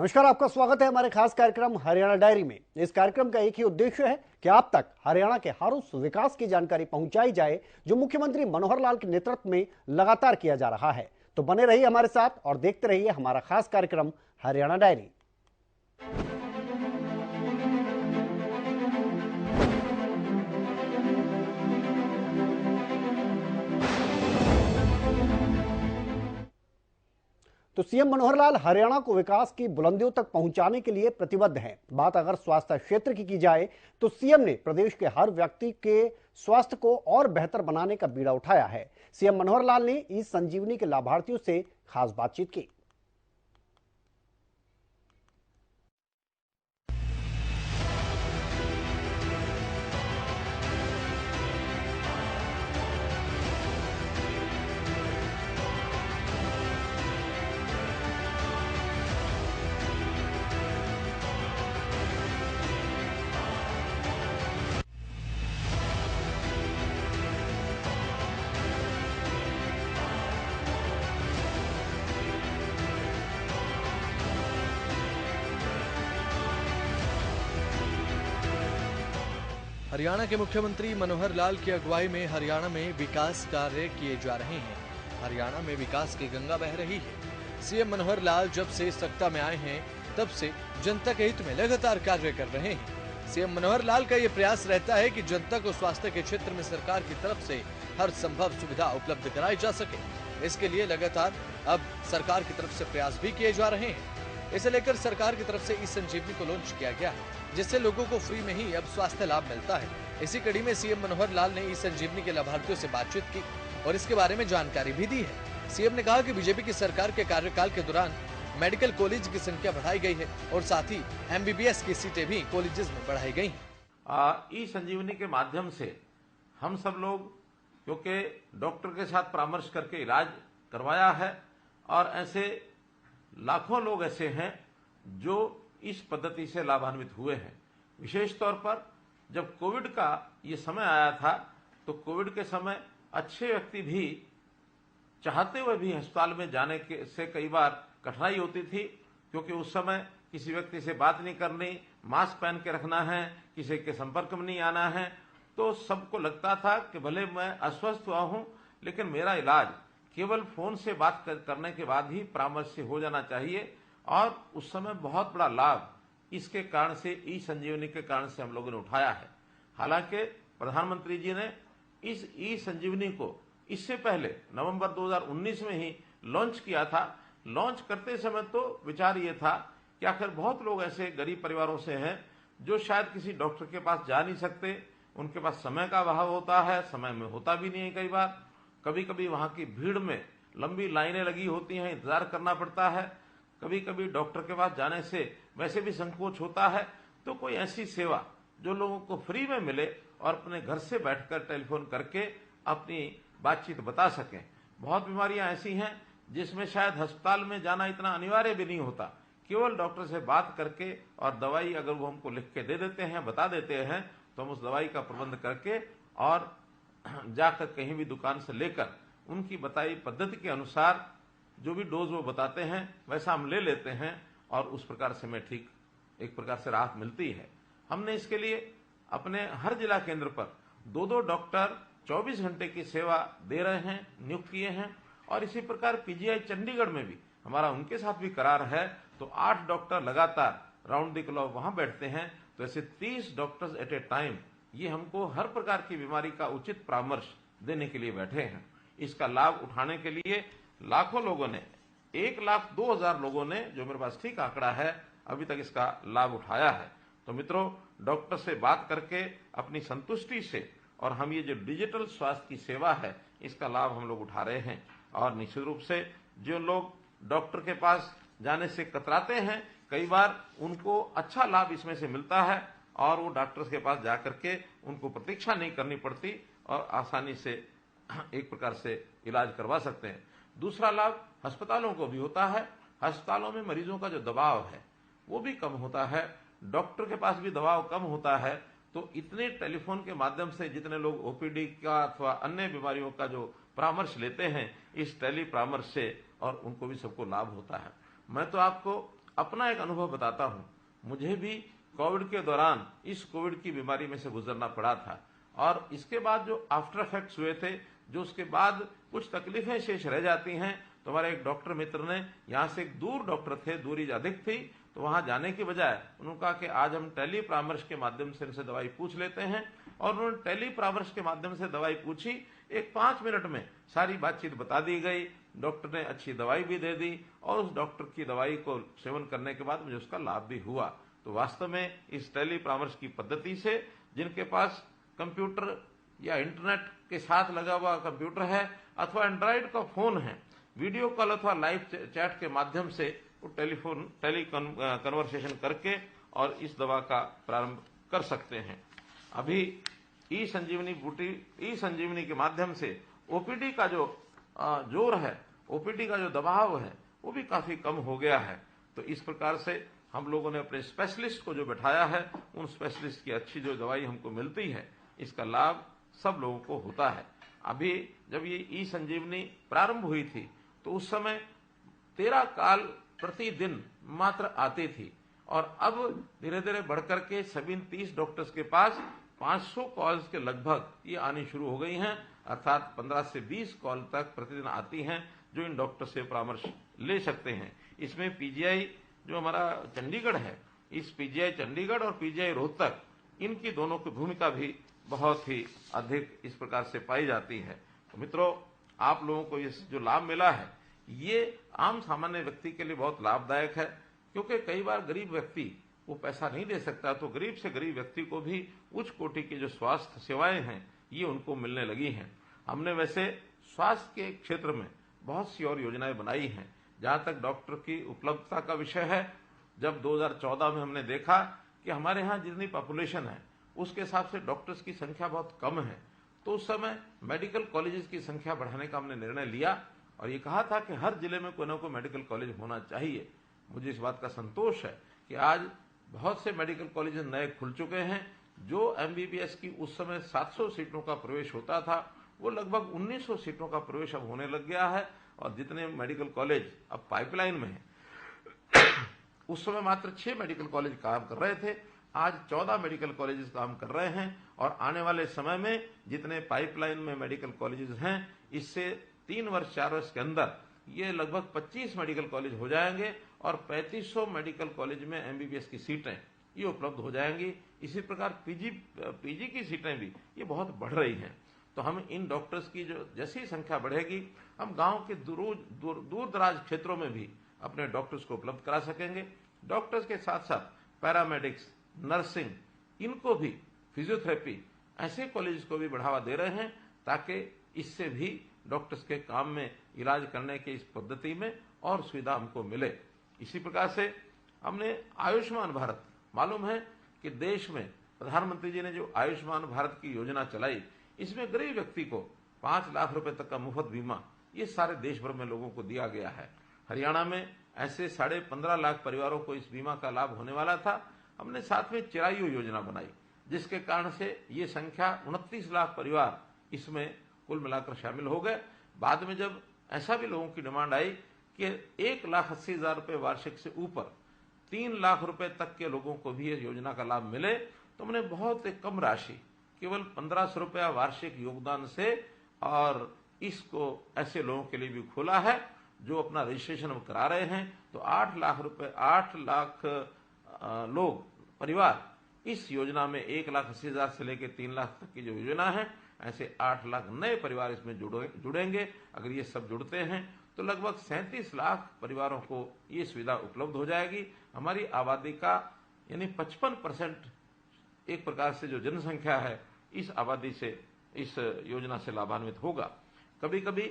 नमस्कार, आपका स्वागत है हमारे खास कार्यक्रम हरियाणा डायरी में। इस कार्यक्रम का एक ही उद्देश्य है कि आप तक हरियाणा के हर उस विकास की जानकारी पहुंचाई जाए जो मुख्यमंत्री मनोहर लाल के नेतृत्व में लगातार किया जा रहा है। तो बने रहिए हमारे साथ और देखते रहिए हमारा खास कार्यक्रम हरियाणा डायरी। तो सीएम मनोहर लाल हरियाणा को विकास की बुलंदियों तक पहुंचाने के लिए प्रतिबद्ध हैं। बात अगर स्वास्थ्य क्षेत्र की जाए तो सीएम ने प्रदेश के हर व्यक्ति के स्वास्थ्य को और बेहतर बनाने का बीड़ा उठाया है। सीएम मनोहर लाल ने ई संजीवनी के लाभार्थियों से खास बातचीत की। हरियाणा के मुख्यमंत्री मनोहर लाल की अगुवाई में हरियाणा में विकास कार्य किए जा रहे हैं। हरियाणा में विकास की गंगा बह रही है। सीएम मनोहर लाल जब से सत्ता में आए हैं तब से जनता के हित में लगातार कार्य कर रहे हैं। सीएम मनोहर लाल का ये प्रयास रहता है कि जनता को स्वास्थ्य के क्षेत्र में सरकार की तरफ से हर संभव सुविधा उपलब्ध कराई जा सके। इसके लिए लगातार अब सरकार की तरफ से प्रयास भी किए जा रहे हैं। इसे लेकर सरकार की तरफ से ई संजीवनी को लॉन्च किया गया है, जिससे लोगों को फ्री में ही अब स्वास्थ्य लाभ मिलता है। इसी कड़ी में सीएम मनोहर लाल ने ई संजीवनी के लाभार्थियों से बातचीत की और इसके बारे में जानकारी भी दी है। सीएम ने कहा कि बीजेपी की सरकार के कार्यकाल के दौरान मेडिकल कॉलेज की संख्या बढ़ाई गई है और साथ ही एमबीबीएस की सीटें भी कॉलेजेस में बढ़ाई गई हैं। ई संजीवनी के माध्यम से हम सब लोग, क्योंकि डॉक्टर के साथ परामर्श करके इलाज करवाया है और ऐसे लाखों लोग ऐसे हैं जो इस पद्धति से लाभान्वित हुए हैं। विशेष तौर पर जब कोविड का ये समय आया था तो कोविड के समय अच्छे व्यक्ति भी चाहते हुए भी अस्पताल में जाने के से कई बार कठिनाई होती थी, क्योंकि उस समय किसी व्यक्ति से बात नहीं करनी, मास्क पहन के रखना है, किसी के संपर्क में नहीं आना है। तो सबको लगता था कि भले मैं अस्वस्थ हुआ हूं लेकिन मेरा इलाज केवल फोन से बात करने के बाद ही परामर्श से हो जाना चाहिए। और उस समय बहुत बड़ा लाभ इसके कारण से, ई संजीवनी के कारण से हम लोगों ने उठाया है। हालांकि प्रधानमंत्री जी ने इस ई संजीवनी को इससे पहले नवंबर 2019 में ही लॉन्च किया था। लॉन्च करते समय तो विचार ये था कि आखिर बहुत लोग ऐसे गरीब परिवारों से हैं जो शायद किसी डॉक्टर के पास जा नहीं सकते, उनके पास समय का अभाव होता है, समय में होता भी नहीं है। कई बार कभी कभी वहां की भीड़ में लंबी लाइनें लगी होती हैं, इंतजार करना पड़ता है। कभी कभी डॉक्टर के पास जाने से वैसे भी संकोच होता है। तो कोई ऐसी सेवा जो लोगों को फ्री में मिले और अपने घर से बैठकर टेलीफोन करके अपनी बातचीत बता सकें। बहुत बीमारियां ऐसी हैं जिसमें शायद अस्पताल में जाना इतना अनिवार्य भी नहीं होता, केवल डॉक्टर से बात करके और दवाई अगर वो हमको लिख के दे देते हैं, बता देते हैं, तो हम उस दवाई का प्रबंध करके और जाकर कहीं भी दुकान से लेकर उनकी बताई पद्धति के अनुसार जो भी डोज वो बताते हैं वैसा हम ले लेते हैं और उस प्रकार से हमें ठीक एक प्रकार से राहत मिलती है। हमने इसके लिए अपने हर जिला केंद्र पर 2-2 डॉक्टर 24 घंटे की सेवा दे रहे हैं, नियुक्त किए हैं। और इसी प्रकार पीजीआई चंडीगढ़ में भी हमारा उनके साथ भी करार है, तो 8 डॉक्टर लगातार राउंड द क्लॉक वहां बैठते हैं। तो ऐसे 30 डॉक्टर्स एट ए टाइम ये हमको हर प्रकार की बीमारी का उचित परामर्श देने के लिए बैठे हैं। इसका लाभ उठाने के लिए लाखों लोगों ने, 1,02,000 लोगों ने, जो मेरे पास ठीक आंकड़ा है, अभी तक इसका लाभ उठाया है। तो मित्रों, डॉक्टर से बात करके अपनी संतुष्टि से और हम ये जो डिजिटल स्वास्थ्य की सेवा है इसका लाभ हम लोग उठा रहे हैं। और निश्चित रूप से जो लोग डॉक्टर के पास जाने से कतराते हैं, कई बार उनको अच्छा लाभ इसमें से मिलता है और वो डॉक्टर के पास जाकर के उनको प्रतीक्षा नहीं करनी पड़ती और आसानी से एक प्रकार से इलाज करवा सकते हैं। दूसरा लाभ अस्पतालों को भी होता है। अस्पतालों में मरीजों का जो दबाव है वो भी कम होता है, डॉक्टर के पास भी दबाव कम होता है। तो इतने टेलीफोन के माध्यम से जितने लोग ओपीडी का अथवा अन्य बीमारियों का जो परामर्श लेते हैं इस टेली परामर्श से, और उनको भी सबको लाभ होता है। मैं तो आपको अपना एक अनुभव बताता हूं। मुझे भी कोविड के दौरान इस कोविड की बीमारी में से गुजरना पड़ा था और इसके बाद जो आफ्टर इफेक्ट्स हुए थे, जो उसके बाद कुछ तकलीफें शेष रह जाती हैं, तो हमारे एक डॉक्टर मित्र ने, यहाँ से एक दूर डॉक्टर थे, दूरी अधिक थी, तो वहां जाने की बजाय उन्होंने कहा कि आज हम टेली परामर्श के माध्यम से इनसे दवाई पूछ लेते हैं। और उन्होंने टेली परामर्श के माध्यम से दवाई पूछी। एक 5 मिनट में सारी बातचीत बता दी गई, डॉक्टर ने अच्छी दवाई भी दे दी और उस डॉक्टर की दवाई को सेवन करने के बाद मुझे उसका लाभ भी हुआ। तो वास्तव में इस टेली परामर्श की पद्धति से जिनके पास कंप्यूटर या इंटरनेट के साथ लगा हुआ कंप्यूटर है अथवा एंड्रॉइड का फोन है, वीडियो कॉल अथवा लाइव चैट के माध्यम से वो टेली कन्वर्सेशन करके और इस दवा का प्रारंभ कर सकते हैं। अभी ई संजीवनी के माध्यम से ओपीडी का जो जोर है, ओपीडी का जो दबाव है, वो भी काफी कम हो गया है। तो इस प्रकार से हम लोगों ने अपने स्पेशलिस्ट को जो बैठाया है, उन स्पेशलिस्ट की अच्छी जो दवाई हमको मिलती है, इसका लाभ सब लोगों को होता है। अभी जब ये ई संजीवनी प्रारंभ हुई थी तो उस समय 13 कॉल प्रतिदिन मात्र आती थी और अब धीरे धीरे बढ़कर के सभी 30 डॉक्टर्स के पास 500 कॉल्स के लगभग ये आनी शुरू हो गई हैं, अर्थात 15 से 20 कॉल तक प्रतिदिन आती हैं जो इन डॉक्टर से परामर्श ले सकते हैं। इसमें पीजीआई जो हमारा चंडीगढ़ है, इस पीजीआई चंडीगढ़ और पीजीआई रोहतक, इनकी दोनों की भूमिका भी बहुत ही अधिक इस प्रकार से पाई जाती है। तो मित्रों, आप लोगों को इस जो लाभ मिला है, ये आम सामान्य व्यक्ति के लिए बहुत लाभदायक है, क्योंकि कई बार गरीब व्यक्ति वो पैसा नहीं दे सकता, तो गरीब से गरीब व्यक्ति को भी उच्च कोटि की जो स्वास्थ्य सेवाएं हैं ये उनको मिलने लगी हैं। हमने वैसे स्वास्थ्य के क्षेत्र में बहुत सी और योजनाएं बनाई हैं। जहां तक डॉक्टर की उपलब्धता का विषय है, जब 2014 में हमने देखा कि हमारे यहाँ जितनी पॉपुलेशन है उसके हिसाब से डॉक्टर्स की संख्या बहुत कम है, तो उस समय मेडिकल कॉलेजेस की संख्या बढ़ाने का हमने निर्णय लिया और ये कहा था कि हर जिले में कोई ना कोई मेडिकल कॉलेज होना चाहिए। मुझे इस बात का संतोष है कि आज बहुत से मेडिकल कॉलेज नए खुल चुके हैं। जो एमबीबीएस की उस समय 700 सीटों का प्रवेश होता था, वो लगभग 1900 सीटों का प्रवेश अब होने लग गया है और जितने मेडिकल कॉलेज अब पाइपलाइन में हैं, उस समय मात्र 6 मेडिकल कॉलेज काम कर रहे थे, आज 14 मेडिकल कॉलेजेस काम कर रहे हैं और आने वाले समय में जितने पाइपलाइन में मेडिकल कॉलेजेस हैं, इससे 3 वर्ष 4 वर्ष के अंदर ये लगभग 25 मेडिकल कॉलेज हो जाएंगे और 3500 मेडिकल कॉलेज में एमबीबीएस की सीटें ये उपलब्ध हो जाएंगी। इसी प्रकार पीजी की सीटें भी ये बहुत बढ़ रही हैं। तो हम इन डॉक्टर्स की जो जैसी संख्या बढ़ेगी, हम गांव के दूर दराज क्षेत्रों में भी अपने डॉक्टर्स को उपलब्ध करा सकेंगे। डॉक्टर्स के साथ साथ पैरामेडिक्स, नर्सिंग, इनको भी, फिजियोथेरेपी, ऐसे कॉलेज को भी बढ़ावा दे रहे हैं ताकि इससे भी डॉक्टर्स के काम में, इलाज करने के इस पद्धति में और सुविधा हमको मिले। इसी प्रकार से हमने आयुष्मान भारत, मालूम है कि देश में प्रधानमंत्री जी ने जो आयुष्मान भारत की योजना चलाई, इसमें गरीब व्यक्ति को 5 लाख रुपए तक का मुफ्त बीमा ये सारे देश भर में लोगों को दिया गया है। हरियाणा में ऐसे 15.5 लाख परिवारों को इस बीमा का लाभ होने वाला था। हमने साथ में चिरायु योजना बनाई, जिसके कारण से ये संख्या 29 लाख परिवार इसमें कुल मिलाकर शामिल हो गए। बाद में जब ऐसा भी लोगों की डिमांड आई कि 1,80,000 रुपए वार्षिक से ऊपर 3 लाख रुपए तक के लोगों को भी इस योजना का लाभ मिले, तो हमने बहुत एक कम राशि, केवल 1500 रुपया वार्षिक योगदान से, और इसको ऐसे लोगों के लिए भी खोला है जो अपना रजिस्ट्रेशन करा रहे हैं। तो 8 लाख लोग, परिवार इस योजना में 1,80,000 से लेकर 3 लाख तक की जो योजना है, ऐसे 8 लाख नए परिवार इसमें जुड़ेंगे। अगर ये सब जुड़ते हैं तो लगभग 37 लाख परिवारों को ये सुविधा उपलब्ध हो जाएगी। हमारी आबादी का यानी 55% एक प्रकार से जो जनसंख्या है, इस आबादी से इस योजना से लाभान्वित होगा। कभी कभी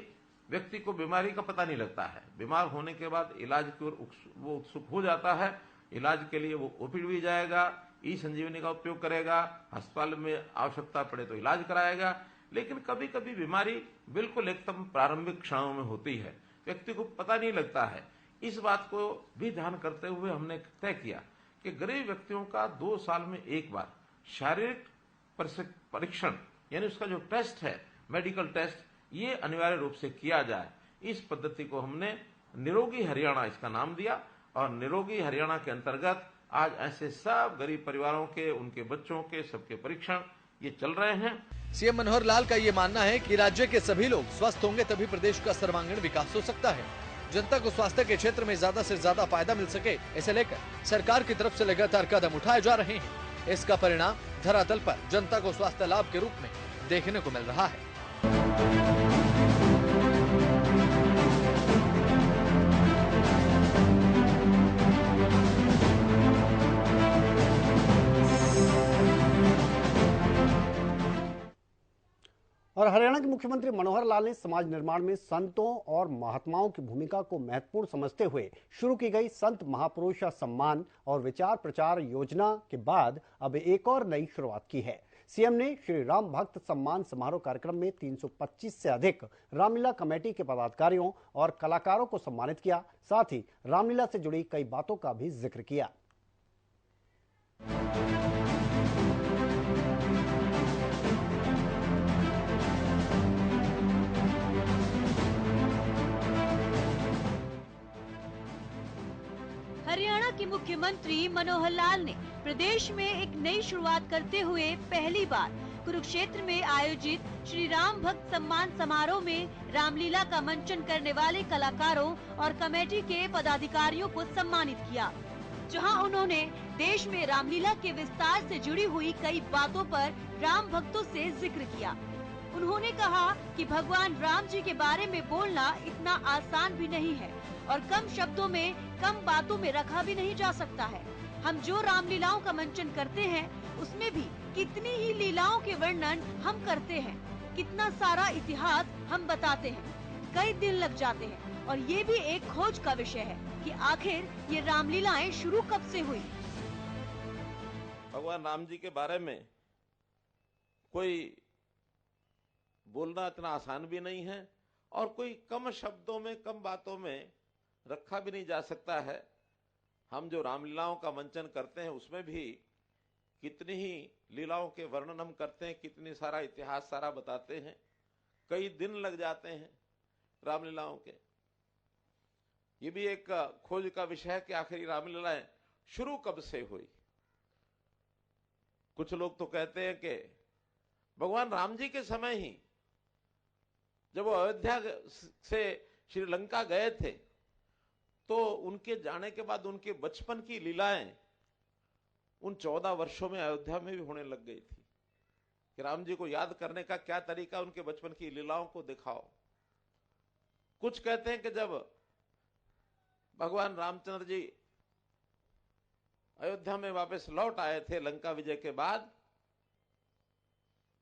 व्यक्ति को बीमारी का पता नहीं लगता है, बीमार होने के बाद इलाज की ओर वो उत्सुक हो जाता है। इलाज के लिए वो ओपीडी भी जाएगा, ई संजीवनी का उपयोग करेगा, अस्पताल में आवश्यकता पड़े तो इलाज कराएगा। लेकिन कभी कभी बीमारी बिल्कुल एकदम प्रारंभिक क्षणों में होती है, व्यक्ति को पता नहीं लगता है। इस बात को भी ध्यान करते हुए हमने तय किया कि गरीब व्यक्तियों का 2 साल में एक बार शारीरिक परीक्षण, यानी उसका जो टेस्ट है, मेडिकल टेस्ट, ये अनिवार्य रूप से किया जाए। इस पद्धति को हमने निरोगी हरियाणा इसका नाम दिया और निरोगी हरियाणा के अंतर्गत आज ऐसे सब गरीब परिवारों के, उनके बच्चों के, सबके परीक्षण ये चल रहे हैं। सीएम मनोहर लाल का ये मानना है कि राज्य के सभी लोग स्वस्थ होंगे तभी प्रदेश का सर्वांगीण विकास हो सकता है। जनता को स्वास्थ्य के क्षेत्र में ज्यादा से ज्यादा फायदा मिल सके, इसे लेकर सरकार की तरफ से लगातार कदम उठाए जा रहे हैं। इसका परिणाम धरातल पर जनता को स्वास्थ्य लाभ के रूप में देखने को मिल रहा है। और हरियाणा के मुख्यमंत्री मनोहर लाल ने समाज निर्माण में संतों और महात्माओं की भूमिका को महत्वपूर्ण समझते हुए शुरू की गई संत महापुरुष सम्मान और विचार प्रचार योजना के बाद अब एक और नई शुरुआत की है। सीएम ने श्री राम भक्त सम्मान समारोह कार्यक्रम में 325 से अधिक रामलीला कमेटी के पदाधिकारियों और कलाकारों को सम्मानित किया। साथ ही रामलीला से जुड़ी कई बातों का भी जिक्र किया। हरियाणा के मुख्यमंत्री मनोहर लाल ने प्रदेश में एक नई शुरुआत करते हुए पहली बार कुरुक्षेत्र में आयोजित श्री राम भक्त सम्मान समारोह में रामलीला का मंचन करने वाले कलाकारों और कमेटी के पदाधिकारियों को सम्मानित किया, जहां उन्होंने देश में रामलीला के विस्तार से जुड़ी हुई कई बातों पर राम भक्तों से जिक्र किया। उन्होंने कहा कि भगवान राम जी के बारे में बोलना इतना आसान भी नहीं है और कम शब्दों में, कम बातों में रखा भी नहीं जा सकता है। हम जो रामलीलाओं का मंचन करते हैं उसमें भी कितनी ही लीलाओं के वर्णन हम करते हैं, कितना सारा इतिहास हम बताते हैं, कई दिन लग जाते हैं और ये भी एक खोज का विषय है कि आखिर ये रामलीलाएं शुरू कब से हुई। भगवान राम जी के बारे में कोई बोलना इतना आसान भी नहीं है और कोई कम शब्दों में, कम बातों में रखा भी नहीं जा सकता है। हम जो रामलीलाओं का मंचन करते हैं उसमें भी कितनी ही लीलाओं के वर्णन हम करते हैं, कितनी सारा इतिहास सारा बताते हैं, कई दिन लग जाते हैं रामलीलाओं के। ये भी एक खोज का विषय है कि आखिर रामलीलाएं शुरू कब से हुई। कुछ लोग तो कहते हैं कि भगवान राम जी के समय ही, जब वो अयोध्या से श्रीलंका गए थे तो उनके जाने के बाद उनके बचपन की लीलाएं उन 14 वर्षों में अयोध्या में भी होने लग गई थी कि राम जी को याद करने का क्या तरीका, उनके बचपन की लीलाओं को दिखाओ। कुछ कहते हैं कि जब भगवान रामचंद्र जी अयोध्या में वापस लौट आए थे लंका विजय के बाद,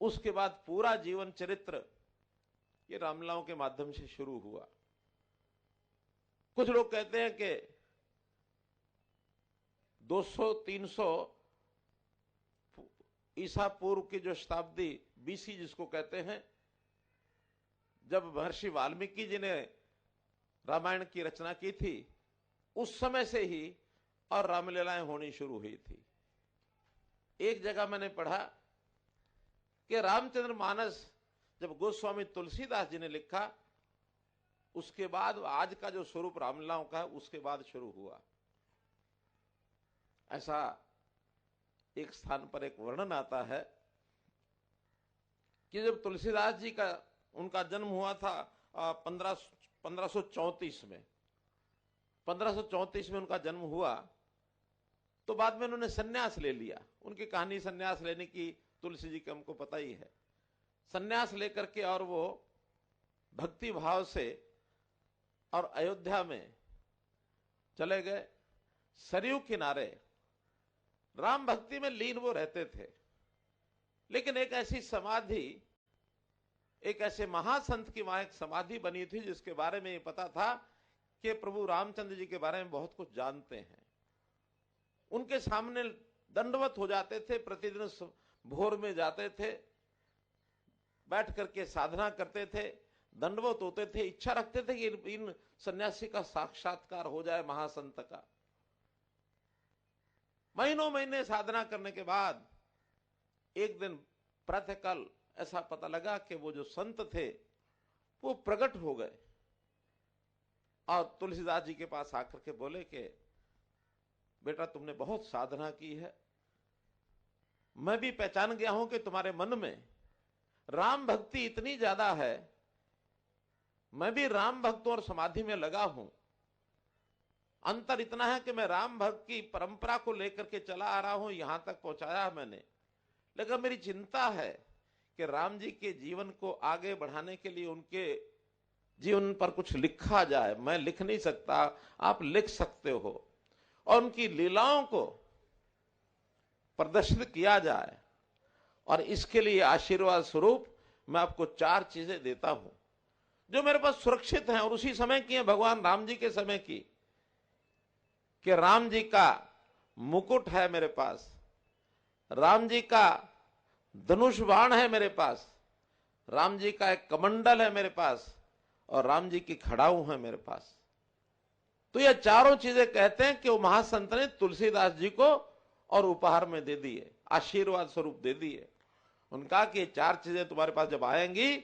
उसके बाद पूरा जीवन चरित्र ये रामलीलाओं के माध्यम से शुरू हुआ। कुछ लोग कहते हैं कि 200-300 ईसा पूर्व की जो शताब्दी बीसी जिसको कहते हैं, जब महर्षि वाल्मीकि जी ने रामायण की रचना की थी, उस समय से ही और रामलीलाएं होनी शुरू हुई थी। एक जगह मैंने पढ़ा कि रामचंद्र मानस जब गोस्वामी तुलसीदास जी ने लिखा, उसके बाद आज का जो स्वरूप रामलीलाओं का है उसके बाद शुरू हुआ। ऐसा एक स्थान पर एक वर्णन आता है कि जब तुलसीदास जी का उनका जन्म हुआ था 1534 में, 1534 में उनका जन्म हुआ, तो बाद में उन्होंने सन्यास ले लिया। उनकी कहानी सन्यास लेने की तुलसी जी के हमको पता ही है। सन्यास लेकर के और वो भक्ति भाव से और अयोध्या में चले गए। सरयू किनारे राम भक्ति में लीन वो रहते थे, लेकिन एक ऐसी समाधि, एक ऐसे महासंत की वहां एक समाधि बनी थी जिसके बारे में ये पता था कि प्रभु रामचंद्र जी के बारे में बहुत कुछ जानते हैं। उनके सामने दंडवत हो जाते थे, प्रतिदिन भोर में जाते थे, बैठ करके साधना करते थे, दंडवत होते थे, इच्छा रखते थे कि इन सन्यासी का साक्षात्कार हो जाए, महासंत का। महीनों महीने साधना करने के बाद एक दिन प्रातःकाल ऐसा पता लगा कि वो जो संत थे वो प्रकट हो गए और तुलसीदास जी के पास आकर के बोले कि बेटा तुमने बहुत साधना की है, मैं भी पहचान गया हूं कि तुम्हारे मन में राम भक्ति इतनी ज्यादा है, मैं भी राम भक्त और समाधि में लगा हूं। अंतर इतना है कि मैं राम भक्त की परंपरा को लेकर के चला आ रहा हूं, यहां तक पहुंचाया मैंने, लेकिन मेरी चिंता है कि राम जी के जीवन को आगे बढ़ाने के लिए उनके जीवन पर कुछ लिखा जाए। मैं लिख नहीं सकता, आप लिख सकते हो, और उनकी लीलाओं को प्रदर्शित किया जाए। और इसके लिए आशीर्वाद स्वरूप मैं आपको 4 चीजें देता हूं जो मेरे पास सुरक्षित हैं और उसी समय की हैं, भगवान राम जी के समय की। कि राम जी का मुकुट है मेरे पास, राम जी का धनुष बाण है मेरे पास, राम जी का एक कमंडल है मेरे पास, और राम जी की खड़ाऊ है मेरे पास। तो ये चारों चीजें कहते हैं कि वो महासंत ने तुलसीदास जी को और उपहार में दे दिए, आशीर्वाद स्वरूप दे दिए। उनका कि 4 चीजें तुम्हारे पास जब आएंगी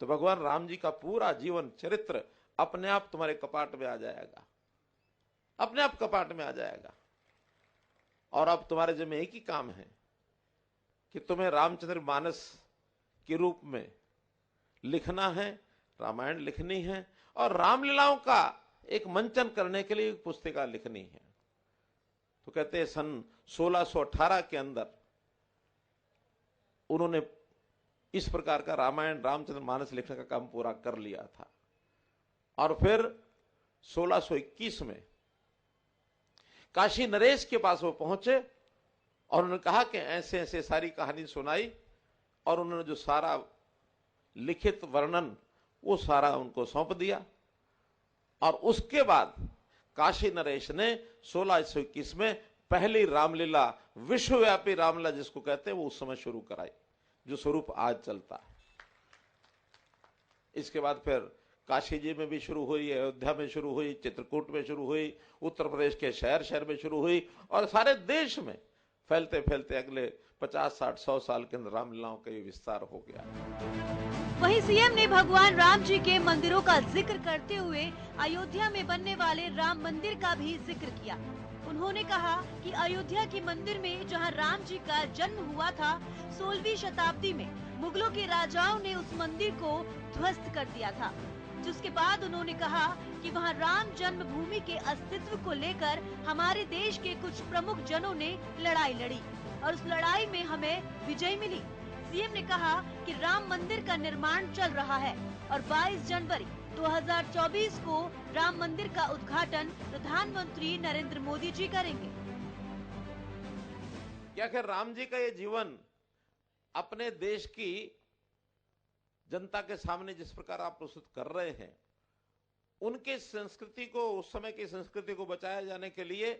तो भगवान राम जी का पूरा जीवन चरित्र अपने आप तुम्हारे कपाट में आ जाएगा, अपने आप कपाट में आ जाएगा। और अब तुम्हारे जिम्मे एक ही काम है कि तुम्हें रामचंद्र मानस के रूप में लिखना है, रामायण लिखनी है, और रामलीलाओं का एक मंचन करने के लिए एक पुस्तिका लिखनी है। तो कहते हैं सन 1618 के अंदर उन्होंने इस प्रकार का रामायण रामचंद्र मानस लिखने का काम पूरा कर लिया था। और फिर 1621 में काशी नरेश के पास वो पहुंचे और उन्होंने कहा कि ऐसे ऐसे सारी कहानी सुनाई, और उन्होंने जो सारा लिखित वर्णन वो सारा उनको सौंप दिया। और उसके बाद काशी नरेश ने 1621 में पहली रामलीला, विश्वव्यापी रामलीला जिसको कहते हैं, वो उस समय शुरू कराई, जो स्वरूप आज चलता है। इसके बाद फिर काशी जी में भी शुरू हुई, अयोध्या में शुरू हुई, चित्रकूट में शुरू हुई, उत्तर प्रदेश के शहर शहर में शुरू हुई, और सारे देश में फैलते फैलते अगले 50, 60, 100 साल के अंदर रामलीलाओं का ये विस्तार हो गया। वहीं सीएम ने भगवान राम जी के मंदिरों का जिक्र करते हुए अयोध्या में बनने वाले राम मंदिर का भी जिक्र किया। उन्होंने कहा कि अयोध्या के मंदिर में जहां राम जी का जन्म हुआ था, 16वीं शताब्दी में मुगलों के राजाओं ने उस मंदिर को ध्वस्त कर दिया था, जिसके बाद उन्होंने कहा कि वहां राम जन्मभूमि के अस्तित्व को लेकर हमारे देश के कुछ प्रमुख जनों ने लड़ाई लड़ी और उस लड़ाई में हमें विजय मिली। सीएम ने कहा कि राम मंदिर का निर्माण चल रहा है और 22 जनवरी 2024 को राम मंदिर का उद्घाटन प्रधानमंत्री नरेंद्र मोदी जी करेंगे। क्या कि राम जी का ये जीवन अपने देश की जनता के सामने जिस प्रकार आप प्रस्तुत कर रहे हैं, उनके संस्कृति को, उस समय की संस्कृति को बचाया जाने के लिए,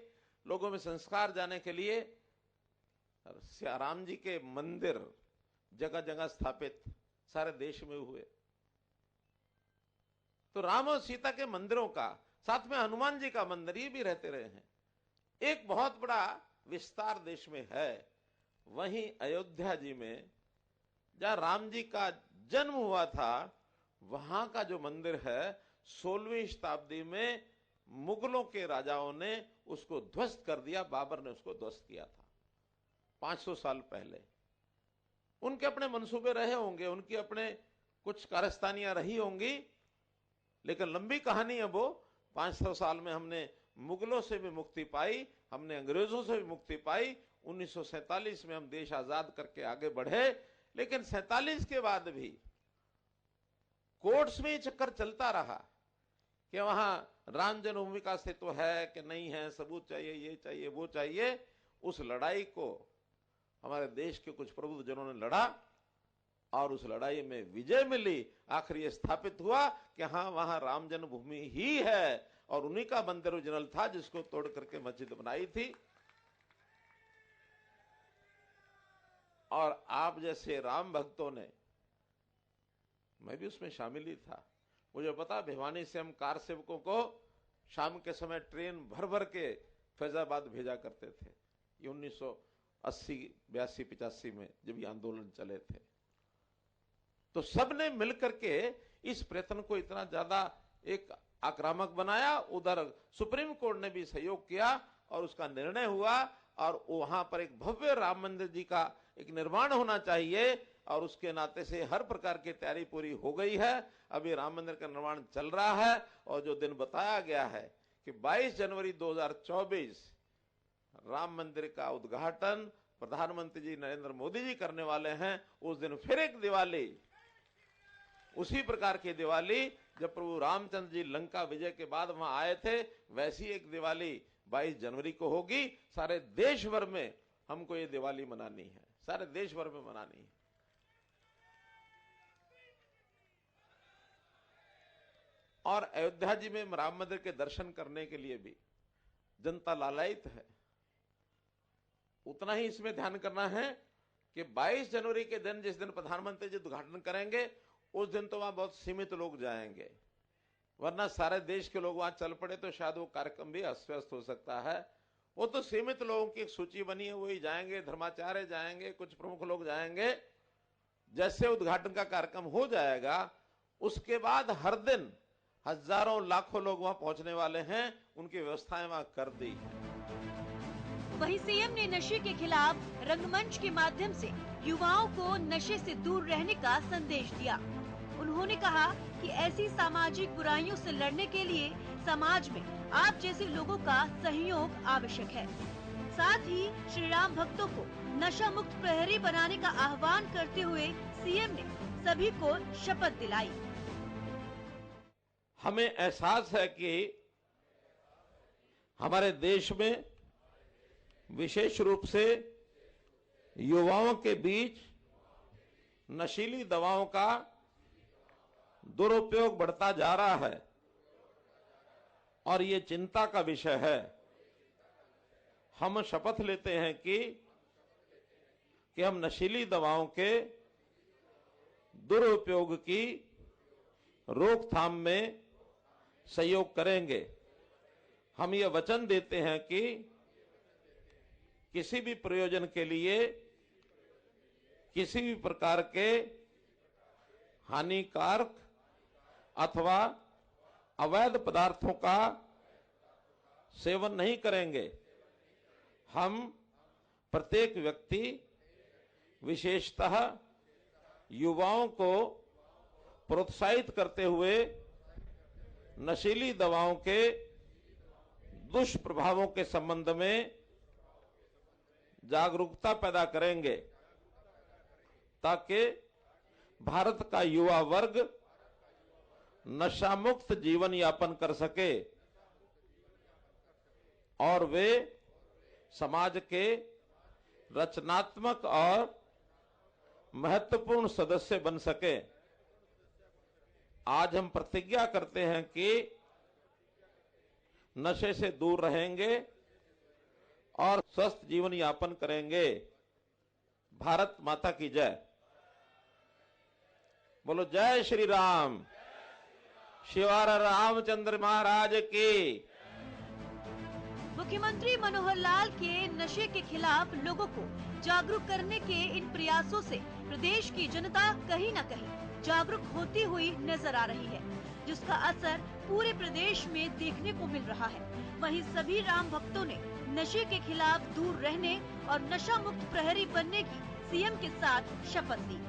लोगों में संस्कार जाने के लिए राम जी के मंदिर जगह जगह स्थापित सारे देश में हुए। तो राम और सीता के मंदिरों का, साथ में हनुमान जी का मंदिर, ये भी रहते रहे हैं। एक बहुत बड़ा विस्तार देश में है। वहीं अयोध्या जी में जहां राम जी का जन्म हुआ था, वहां का जो मंदिर है 16वीं शताब्दी में मुगलों के राजाओं ने उसको ध्वस्त कर दिया। बाबर ने उसको ध्वस्त किया था 500 साल पहले। उनके अपने मंसूबे रहे होंगे, उनकी अपने कुछ कारस्तानियां रही होंगी, लेकिन लंबी कहानी है वो। 500 साल में हमने मुगलों से भी मुक्ति पाई, हमने अंग्रेजों से भी मुक्ति पाई। 1947 में हम देश आजाद करके आगे बढ़े, लेकिन 47 के बाद भी कोर्ट्स में ये चक्कर चलता रहा कि वहां राम जन्मभूमि का अस्तित्व है कि नहीं है, सबूत चाहिए, ये चाहिए, वो चाहिए। उस लड़ाई को हमारे देश के कुछ प्रबुद्ध जनों ने लड़ा और उस लड़ाई में विजय मिली। आखिर ये स्थापित हुआ कि हाँ, वहां राम जन्मभूमि ही है, और उन्हीं का मंदिर ओरिजिनल था जिसको तोड़ करके मस्जिद बनाई थी। और आप जैसे राम भक्तों ने, मैं भी उसमें शामिल ही था, मुझे पता, भिवानी से हम कार सेवकों को शाम के समय ट्रेन भर भर के फैजाबाद भेजा करते थे। ये 1980, 82, 85 में जब ये आंदोलन चले थे, तो सबने मिलकर के इस प्रयत्न को इतना ज्यादा एक आक्रामक बनाया। उधर सुप्रीम कोर्ट ने भी सहयोग किया और उसका निर्णय हुआ और वहां पर एक भव्य राम मंदिर जी का एक निर्माण होना चाहिए और उसके नाते से हर प्रकार की तैयारी पूरी हो गई है। अभी राम मंदिर का निर्माण चल रहा है और जो दिन बताया गया है कि 22 जनवरी 2024 राम मंदिर का उद्घाटन प्रधानमंत्री जी नरेंद्र मोदी जी करने वाले हैं। उस दिन फिर एक दिवाली, उसी प्रकार की दिवाली जब प्रभु रामचंद्र जी लंका विजय के बाद वहां आए थे, वैसी एक दिवाली 22 जनवरी को होगी। सारे देश भर में हमको ये दिवाली मनानी है, सारे देश भर में मनानी है। और अयोध्या जी में राम मंदिर के दर्शन करने के लिए भी जनता लालायित है। उतना ही इसमें ध्यान करना है कि 22 जनवरी के दिन, जिस दिन प्रधानमंत्री जी उद्घाटन करेंगे, उस दिन तो वहां बहुत सीमित लोग जाएंगे, वरना सारे देश के लोग वहां चल पड़े तो शायद वो कार्यक्रम भी अस्त व्यस्त हो सकता है। वो तो सीमित लोगों की एक सूची बनी है, वही जाएंगे, धर्माचार्य जाएंगे, कुछ प्रमुख लोग जाएंगे। जैसे उद्घाटन का कार्यक्रम हो जाएगा उसके बाद हर दिन हजारों लाखों लोग वहां पहुंचने वाले हैं, उनकी व्यवस्थाएं वहां कर दी है। वहीं सीएम ने नशे के खिलाफ रंगमंच के माध्यम से युवाओं को नशे से दूर रहने का संदेश दिया। उन्होंने कहा कि ऐसी सामाजिक बुराइयों से लड़ने के लिए समाज में आप जैसे लोगों का सहयोग आवश्यक है। साथ ही श्री राम भक्तों को नशा मुक्त प्रहरी बनाने का आह्वान करते हुए सीएम ने सभी को शपथ दिलाई। हमें एहसास है कि हमारे देश में विशेष रूप से युवाओं के बीच नशीली दवाओं का दुरुपयोग बढ़ता जा रहा है और ये चिंता का विषय है। हम शपथ लेते हैं कि हम नशीली दवाओं के दुरुपयोग की रोकथाम में सहयोग करेंगे। हम ये वचन देते हैं कि किसी भी प्रयोजन के लिए किसी भी प्रकार के हानिकारक अथवा अवैध पदार्थों का सेवन नहीं करेंगे। हम प्रत्येक व्यक्ति, विशेषतः युवाओं को प्रोत्साहित करते हुए नशीली दवाओं के दुष्प्रभावों के संबंध में जागरूकता पैदा करेंगे ताकि भारत का युवा वर्ग नशा मुक्त जीवन यापन कर सके और वे समाज के रचनात्मक और महत्वपूर्ण सदस्य बन सके। आज हम प्रतिज्ञा करते हैं कि नशे से दूर रहेंगे और स्वस्थ जीवन यापन करेंगे। भारत माता की जय। बोलो जय श्री राम। शिवार रामचंद्र महाराज की। मुख्यमंत्री मनोहर लाल के नशे के खिलाफ लोगों को जागरूक करने के इन प्रयासों से प्रदेश की जनता कहीं न कहीं जागरूक होती हुई नजर आ रही है, जिसका असर पूरे प्रदेश में देखने को मिल रहा है। वहीं सभी राम भक्तों ने नशे के खिलाफ दूर रहने और नशा मुक्त प्रहरी बनने की सीएम के साथ शपथ ली।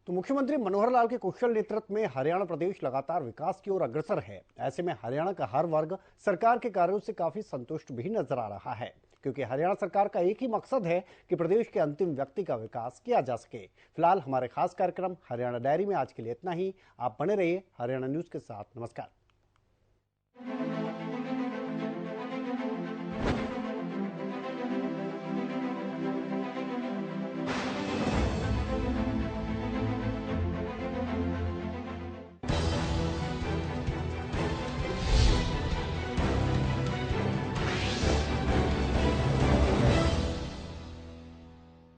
तो मुख्यमंत्री मनोहर लाल के कुशल नेतृत्व में हरियाणा प्रदेश लगातार विकास की ओर अग्रसर है। ऐसे में हरियाणा का हर वर्ग सरकार के कार्यों से काफी संतुष्ट भी नजर आ रहा है, क्योंकि हरियाणा सरकार का एक ही मकसद है कि प्रदेश के अंतिम व्यक्ति का विकास किया जा सके। फिलहाल हमारे खास कार्यक्रम हरियाणा डायरी में आज के लिए इतना ही। आप बने रहिए हरियाणा न्यूज के साथ। नमस्कार।